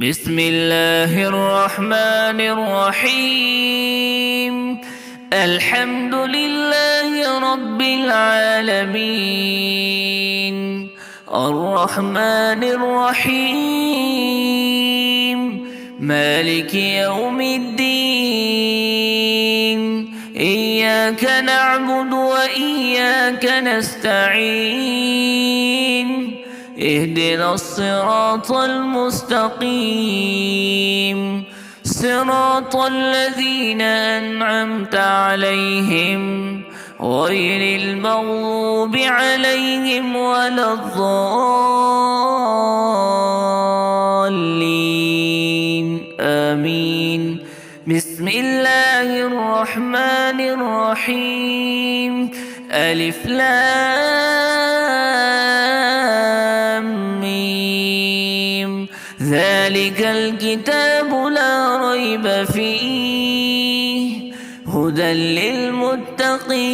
بسم الله الرحمن الرحيم. الحمد لله رب العالمين، الرحمن الرحيم، مالك يوم الدين. إياك نعبد وإياك نستعين، اهدنا الصراط المستقيم، صراط الذين أنعمت عليهم غير المغضوب عليهم ولا الضالين، آمين. بسم الله الرحمن الرحيم. ألف لام ميم، ذلك الكتاب لا ريب فيه، هدى للمتقين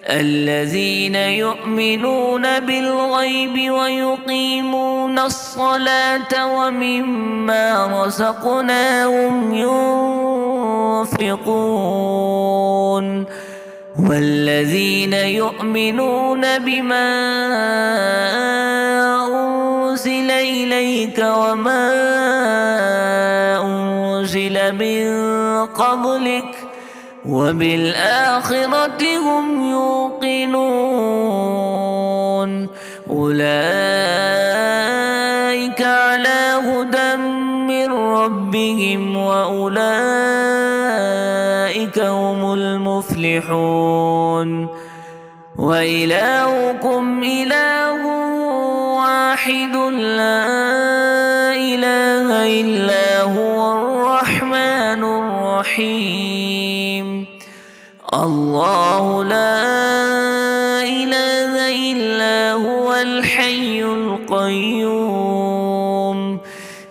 الذين يؤمنون بالغيب ويقيمون الصلاة ومما رزقناهم ينفقون، والذين يؤمنون بما أنزل إليك وما أنزل من قبلك وبالآخرة هم يوقنون، أولئك على هدى من ربهم وأولئك هم المفلحون. وإلهكم إله واحد لا إله إلا هو الرحمن الرحيم. الله لا إله إلا هو الحي القيوم،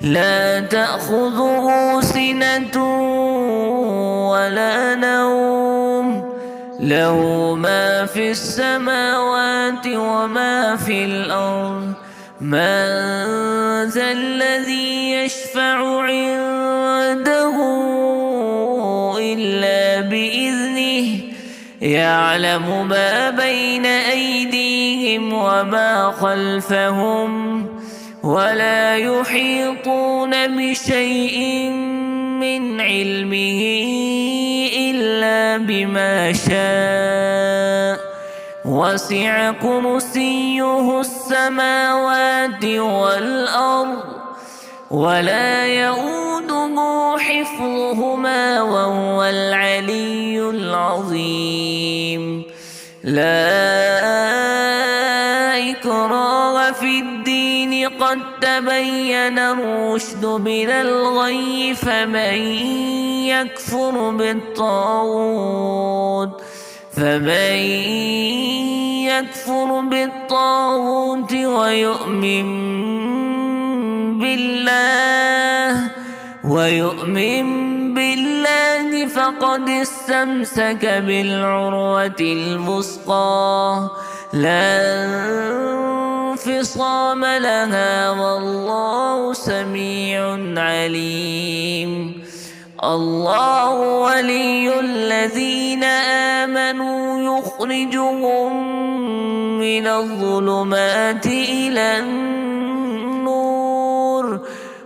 لا تأخذه سنة ولا نوم، له ما في السماوات وما في الأرض. من ذا الذي يشفع عنده إلا بإذنه، يعلم ما بين أيديهم وما خلفهم، ولا يحيطون بشيء من علمه إلا بما شاء، وسع كرسيه السماوات والأرض، ولا يؤوده حفظهما وهو العلي العظيم. لا إكراه في الدين، قد تبين الرشد من الغي، فمن يكفر بالطاغوت ويؤمن بالله فقد استمسك بالعروة الوثقى، لا انفصام لها، والله سميع عليم. الله ولي الذين آمنوا، يخرجهم من الظلمات إلى النور،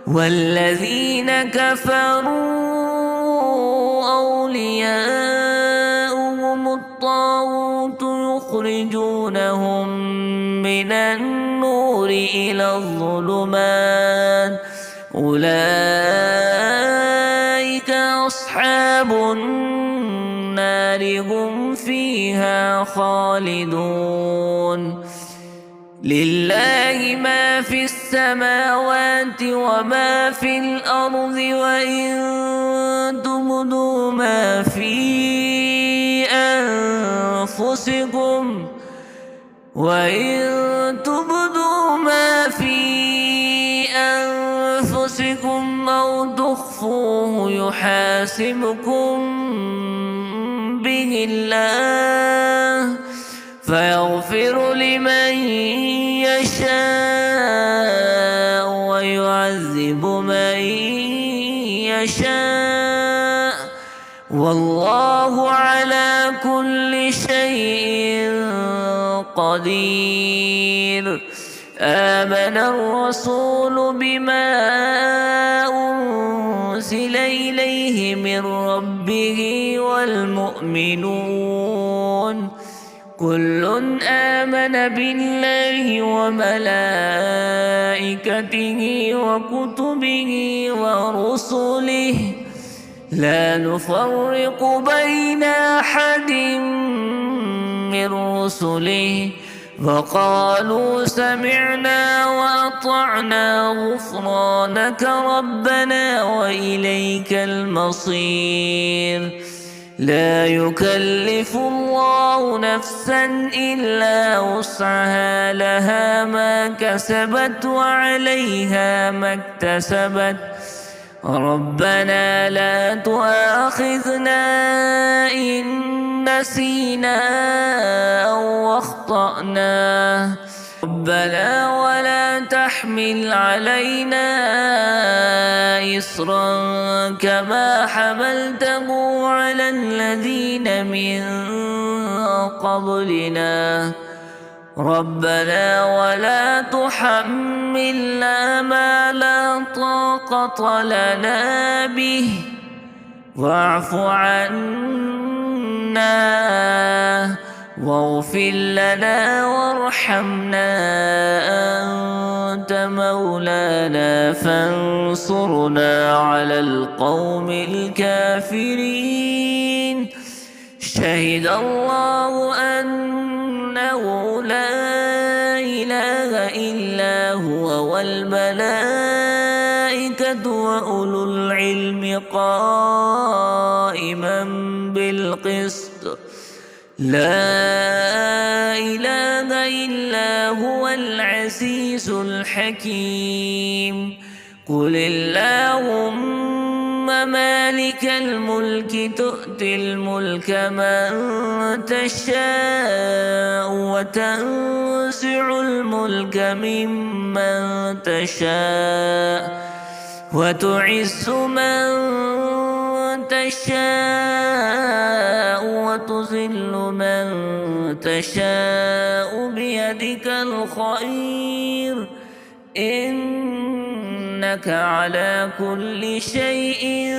والذين كفروا أولياؤهم الطاغوت، يخرجونهم من النور إلى الظلمات، أولئك أصحاب النار، هم فيها خالدون. لله ما في السماوات وما في الأرض، وإن تبدوا ما في أنفسكم أو تخفوه يحاسبكم به الله، فيغفر لمن يشاء ويعذب من يشاء والله على كل شيء قدير. آمن الرسول بما أنزل إليه من ربه والمؤمنون كل آمن بالله وملائكته وكتبه ورسله لا نفرق بين أحد من رسله وقالوا سمعنا وأطعنا غفرانك ربنا وإليك المصير. لا يكلف الله نفسا إلا وسعها لها ما كسبت وعليها ما اكتسبت ربنا لا تؤاخذنا إن نسينا أو أخطأنا ربنا ولا تحمل علينا إصرا كما حملته على الذين من قبلنا ربنا ولا تحملنا ما لا طاقة لنا به واعف عنا واغفر لنا وارحمنا أنت مولانا فانصرنا على القوم الكافرين. شهد الله أنه لا إله إلا هو والملائكة وأولو العلم قائما بالقسط لا إله إلا هو العزيز الحكيم. قل اللهم مالك الملك تؤتي الملك من تشاء وتنزع الملك ممن تشاء وتعز من تشاء وتذل من تشاء بيدك الخير إنك على كل شيء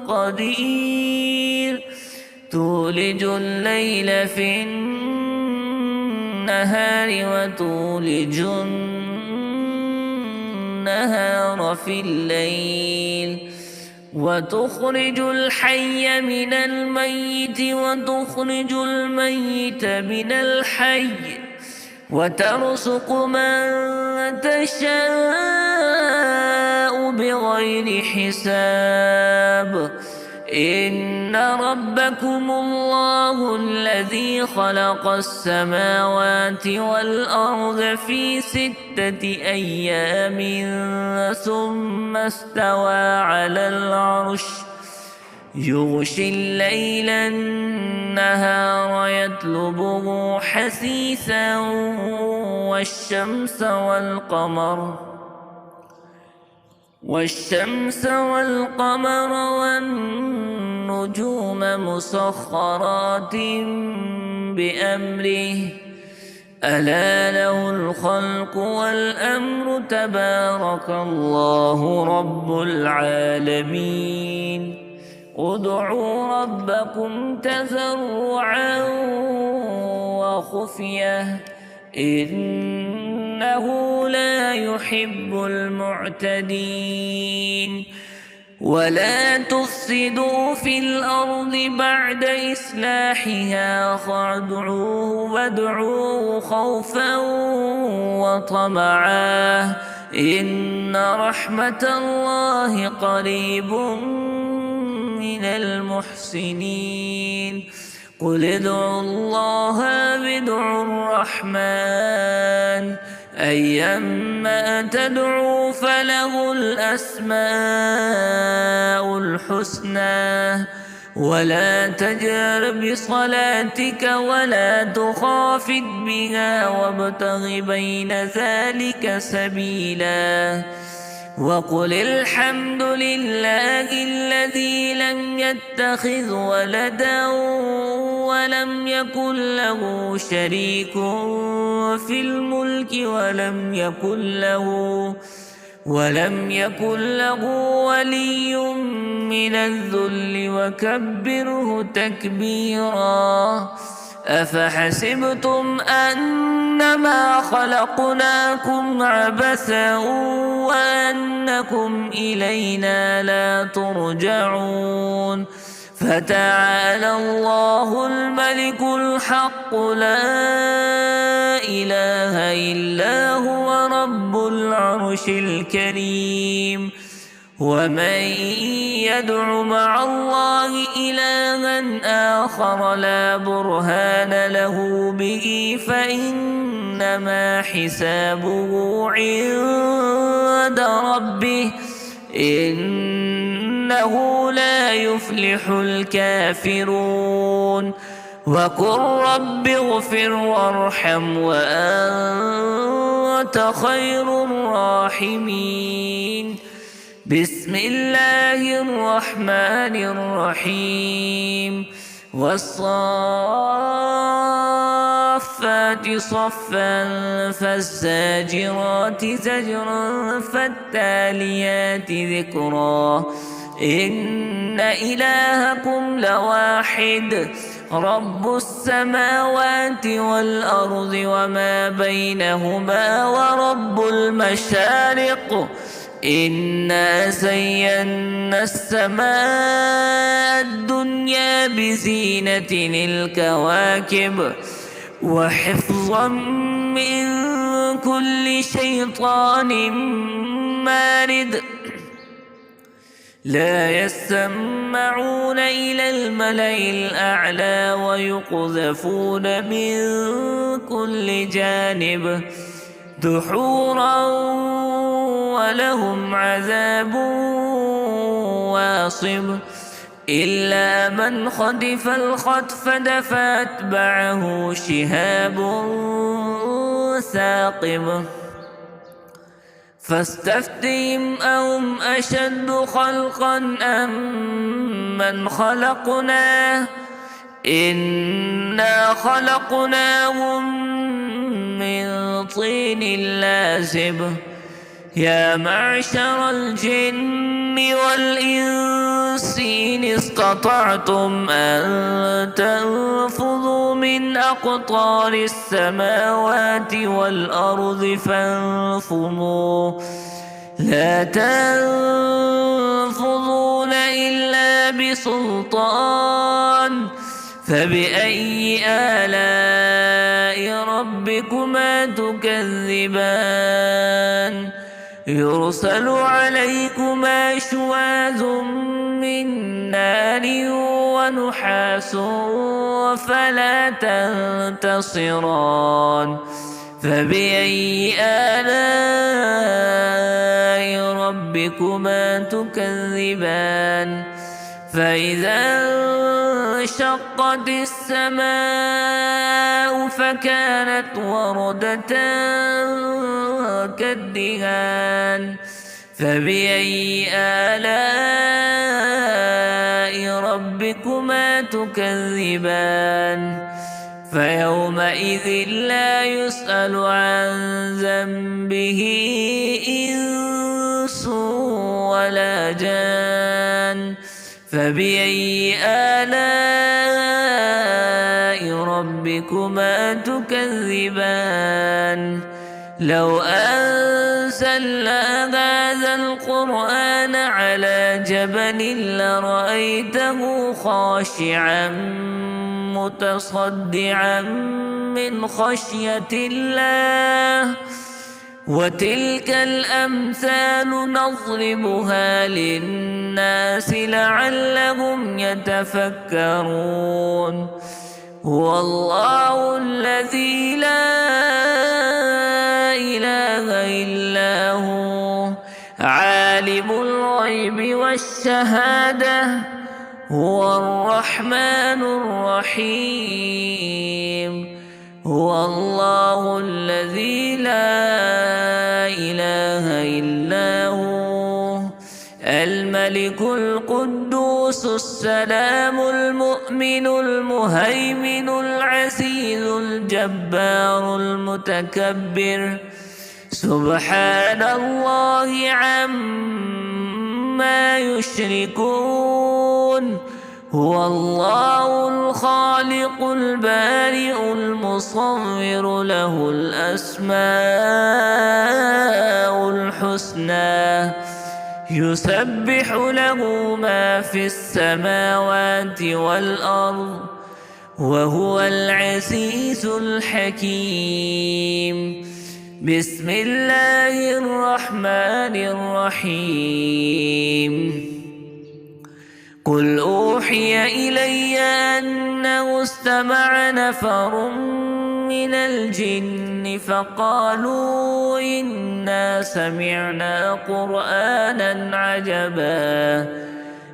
قدير. تولج الليل في النهار وتولج النهار في الليل وتخرج الحي من الميت وتخرج الميت من الحي وترزق من تشاء بغير حساب. إن ربكم الله الذي خلق السماوات والأرض في 6 أيام ثم استوى على العرش يغشي الليل النهار يطلبه حثيثا والشمس والقمر والنجوم مسخرات بأمره ألا له الخلق والأمر تبارك الله رب العالمين. ادعوا ربكم تضرعا وخفية إنه لا يحب المعتدين. ولا تفسدوا في الأرض بعد إصلاحها وادعوه خوفا وطمعا إن رحمة الله قريب من المحسنين. قل ادعوا الله وادعوا الرحمن أيما تدعوا فله الأسماء الحسنى ولا تجهر بصلاتك ولا تخافت بها وابتغ بين ذلك سبيلا وقل الحمد لله الذي لم يتخذ ولدا ولم يكن له شريك في الملك ولم يكن له ولي من الذل وكبره تكبيرا أفحسبتم أنما خلقناكم عبثا وأنكم إلينا لا ترجعون فتعالى الله الملك الحق لا إله إلا هو رب العرش الكريم ومن يدع مع الله إلها آخر لا برهان له به فإنما حسابه عند ربه إنه لا يفلح الكافرون وقل رب اغفر وارحم وأنت خير الراحمين بسم الله الرحمن الرحيم والصافات صفا فالزاجرات زجرا فالتاليات ذكرا إن إلهكم لواحد رب السماوات والأرض وما بينهما ورب المشارق إنا زينا السماء الدنيا بزينة الكواكب وحفظا من كل شيطان مارد لا يسمعون إلى الملأ الأعلى ويقذفون من كل جانب دحورا ولهم عذاب واصب إلا من خطف الخطفة فأتبعه شهاب ثاقب فاستفتهم أهم أشد خلقا أم من خلقنا إنا خلقناهم من طين لازب يا معشر الجن والإنس إن استطعتم أن تنفذوا من أقطار السماوات والأرض فانفذوا لا تنفذون إلا بسلطان فبأي آلاء ربكما تكذبان يرسل عليكما شواذ من نار ونحاس فلا تنتصران فبأي آلاء ربكما تكذبان فإذا انشقت السماء فكانت وردة كالدهان فبأي آلاء ربكما تكذبان فيومئذ لا يسأل عن ذنبه إنس ولا جان فبأي آلاء ربكما تكذبان لو أنزلنا هذا القرآن على جبل لرأيته خاشعا متصدعا من خشية الله وتلك الأمثال نضربها للناس لعلهم يتفكرون هو الله الذي لا إله إلا هو عالم الغيب والشهادة هو الرحمن الرحيم. هو الله الذي لا إله إلا هو، الملك القدوس السلام المؤمن المهيمن العزيز الجبار المتكبر، سبحان الله عما يشركون. هو الله الخالق البارئ المصور، له الأسماء الحسنى، يسبح له ما في السماوات والأرض، وهو العزيز الحكيم. بسم الله الرحمن الرحيم. قل أوحي إلي أنه استمع نفر من الجن فقالوا إنا سمعنا قرآنا عجبا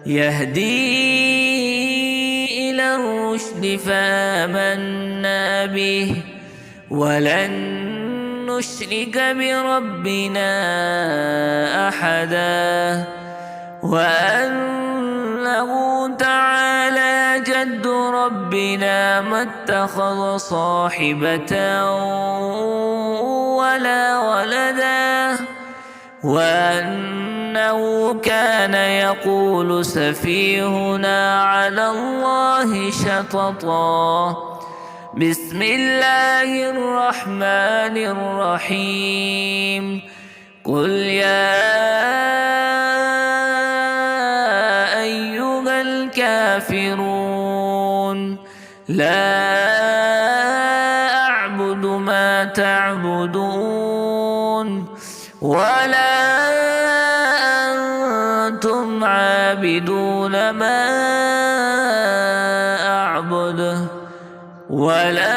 يهدي إلى الرشد فآمنا به ولن نشرك بربنا أحدا، وأنه تعالى جد ربنا ما اتخذ صاحبة ولا ولدا، وأنه كان يقول سفيهنا على الله شططا. بسم الله الرحمن الرحيم. قل يا أيها الكافرون لا أعبد ما تعبدون ولا أنتم عابدون ما أعبد ولا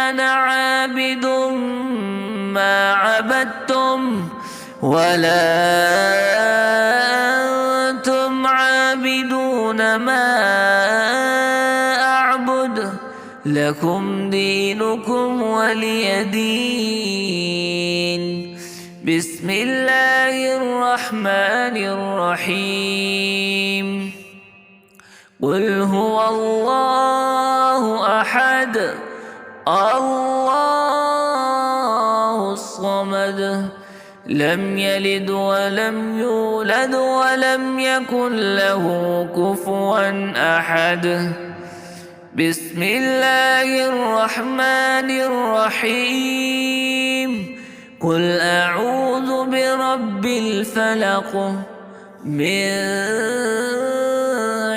أنا عابد ما عبدتم ولا أنتم عابدون ما أعبد، لكم دينكم ولي دين. بسم الله الرحمن الرحيم. قل هو الله أحد الله الصمد، لم يلد ولم يولد ولم يكن له كفوا أحد. بسم الله الرحمن الرحيم. قل أعوذ برب الفلق من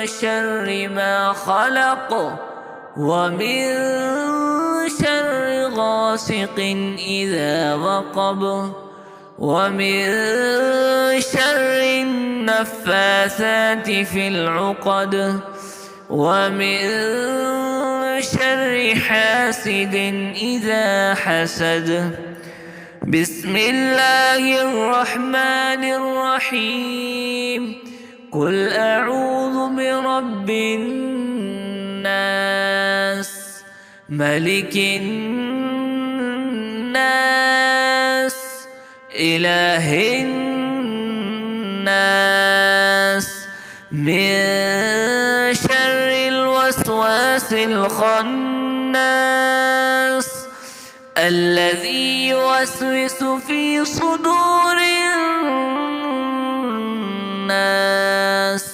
شر ما خلق ومن شر غاسق إذا وقب ومن شر النفاثات في العقد ومن شر حاسد إذا حسد. بسم الله الرحمن الرحيم. قل أعوذ برب الناس ملك الناس إله الناس من شر الوسواس الخناس الذي يوسوس في صدور الناس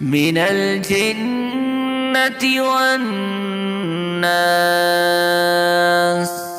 من الجنة والناس.